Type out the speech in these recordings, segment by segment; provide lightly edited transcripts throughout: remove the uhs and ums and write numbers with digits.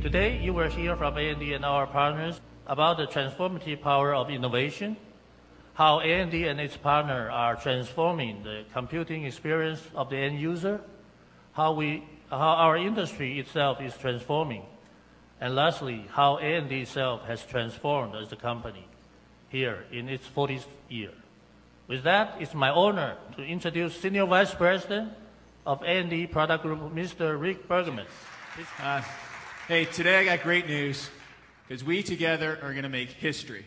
Today, you will hear from AMD and our partners about the transformative power of innovation, how AMD and its partner are transforming the computing experience of the end user, how our industry itself is transforming, and lastly, how AMD itself has transformed as a company here in its 40th year. With that, it's my honor to introduce Senior Vice President of AMD Product Group, Mr. Rick Bergman. Hey, today I got great news, because we together are going to make history.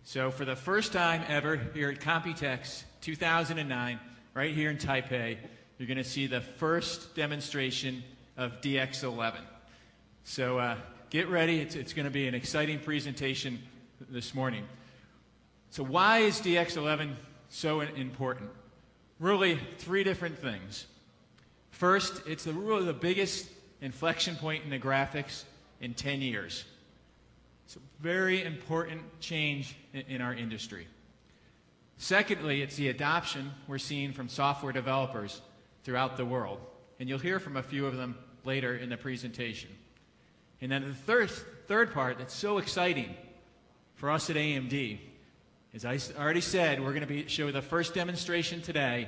So for the first time ever here at Computex 2009, right here in Taipei, you're going to see the first demonstration of DX11. So get ready. It's going to be an exciting presentation this morning. So why is DX11 so important? Really, three different things. First, it's really the biggest inflection point in the graphics in 10 years. It's a very important change in our industry. Secondly, it's the adoption we're seeing from software developers throughout the world. And you'll hear from a few of them later in the presentation. And then the third part that's so exciting for us at AMD, as I already said, we're going to show the first demonstration today,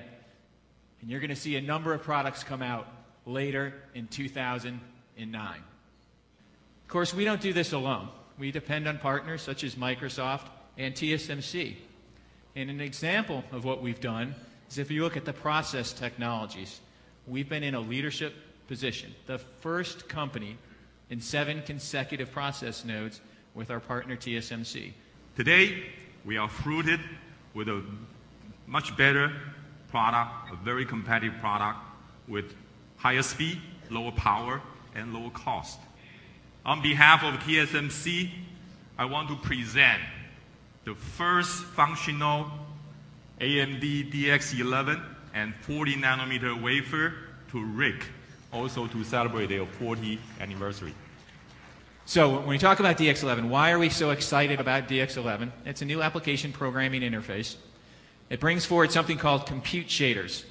and you're going to see a number of products come out later in 2009. Of course, we don't do this alone. We depend on partners such as Microsoft and TSMC. And an example of what we've done is if you look at the process technologies, we've been in a leadership position, the first company in 7 consecutive process nodes with our partner TSMC. Today, we are fruited with a much better product, a very competitive product with higher speed, lower power, and lower cost. On behalf of TSMC, I want to present the first functional AMD DX11 and 40 nanometer wafer to Rick, also to celebrate their 40th anniversary. So when we talk about DX11, why are we so excited about DX11? It's a new application programming interface. It brings forward something called compute shaders.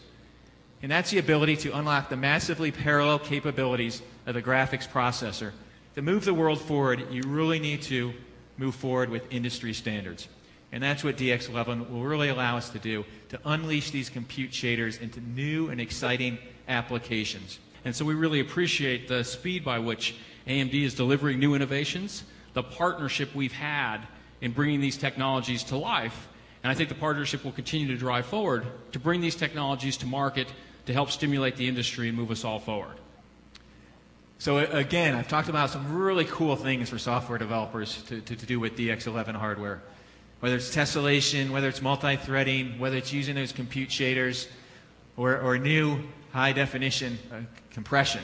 And that's the ability to unlock the massively parallel capabilities of the graphics processor. To move the world forward, you really need to move forward with industry standards. And that's what DX11 will really allow us to do, to unleash these compute shaders into new and exciting applications. And so we really appreciate the speed by which AMD is delivering new innovations, the partnership we've had in bringing these technologies to life, and I think the partnership will continue to drive forward to bring these technologies to market to help stimulate the industry and move us all forward. So again, I've talked about some really cool things for software developers to do with DX11 hardware. Whether it's tessellation, whether it's multi-threading, whether it's using those compute shaders, or new high-definition compression.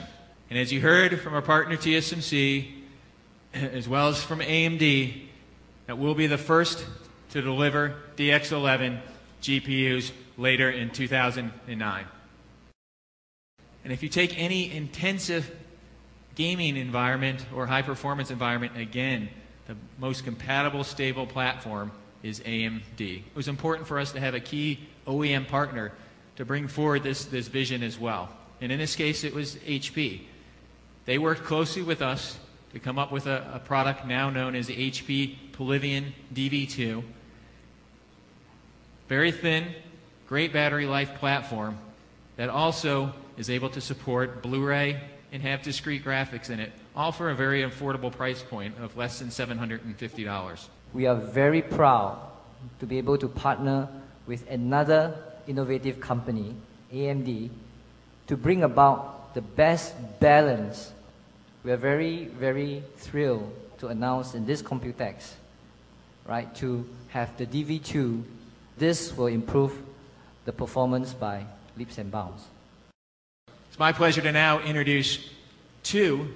And as you heard from our partner TSMC, as well as from AMD, that we'll be the first to deliver DX11 GPUs later in 2009. And if you take any intensive gaming environment or high-performance environment, again, the most compatible, stable platform is AMD. It was important for us to have a key OEM partner to bring forward this vision as well. And in this case, it was HP. They worked closely with us to come up with a product now known as the HP Pavilion DV2. Very thin, great battery life platform that also is able to support Blu-ray and have discrete graphics in it, all for a very affordable price point of less than $750. We are very proud to be able to partner with another innovative company, AMD, to bring about the best balance. We are very, very thrilled to announce in this Computex, right, to have the DV2. This will improve the performance by leaps and bounds. It's my pleasure to now introduce 2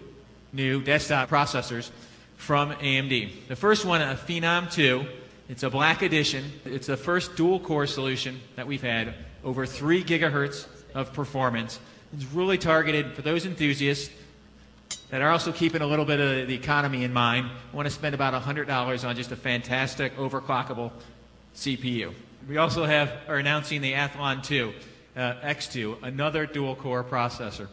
new desktop processors from AMD. The first one, a Phenom 2. It's a black edition. It's the first dual-core solution that we've had, over 3 gigahertz of performance. It's really targeted for those enthusiasts that are also keeping a little bit of the economy in mind. Want to spend about $100 on just a fantastic overclockable CPU. We also are announcing the Athlon 2, X2, another dual-core processor.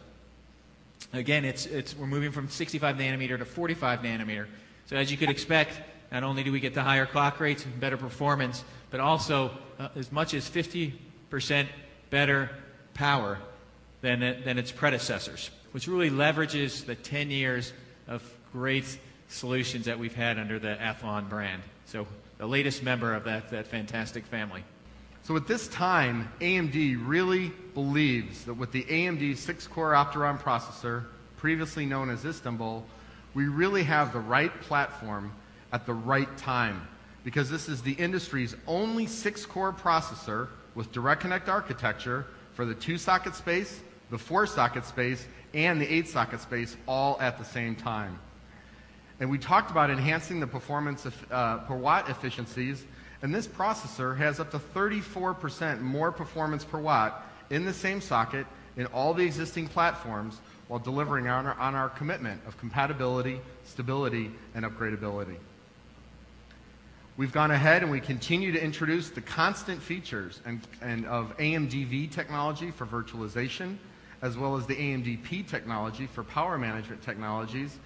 Again, we're moving from 65 nanometer to 45 nanometer. So as you could expect, not only do we get the higher clock rates and better performance, but also as much as 50% better power than its predecessors, which really leverages the 10 years of great solutions that we've had under the Athlon brand. So the latest member of that fantastic family. So at this time, AMD really believes that with the AMD 6-core Opteron processor, previously known as Istanbul, we really have the right platform at the right time, because this is the industry's only 6-core processor with direct connect architecture for the 2-socket space, the 4-socket space, and the 8-socket space all at the same time. And we talked about enhancing the performance per watt efficiencies, and this processor has up to 34% more performance per watt in the same socket in all the existing platforms, while delivering on our commitment of compatibility, stability, and upgradability. We've gone ahead and we continue to introduce the constant features and of AMD-V technology for virtualization, as well as the AMD-P technology for power management technologies.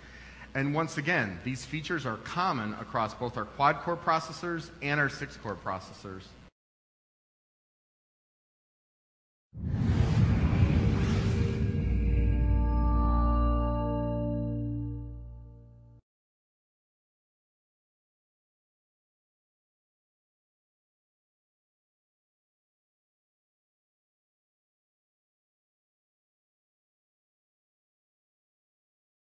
And once again, these features are common across both our quad-core processors and our 6-core processors.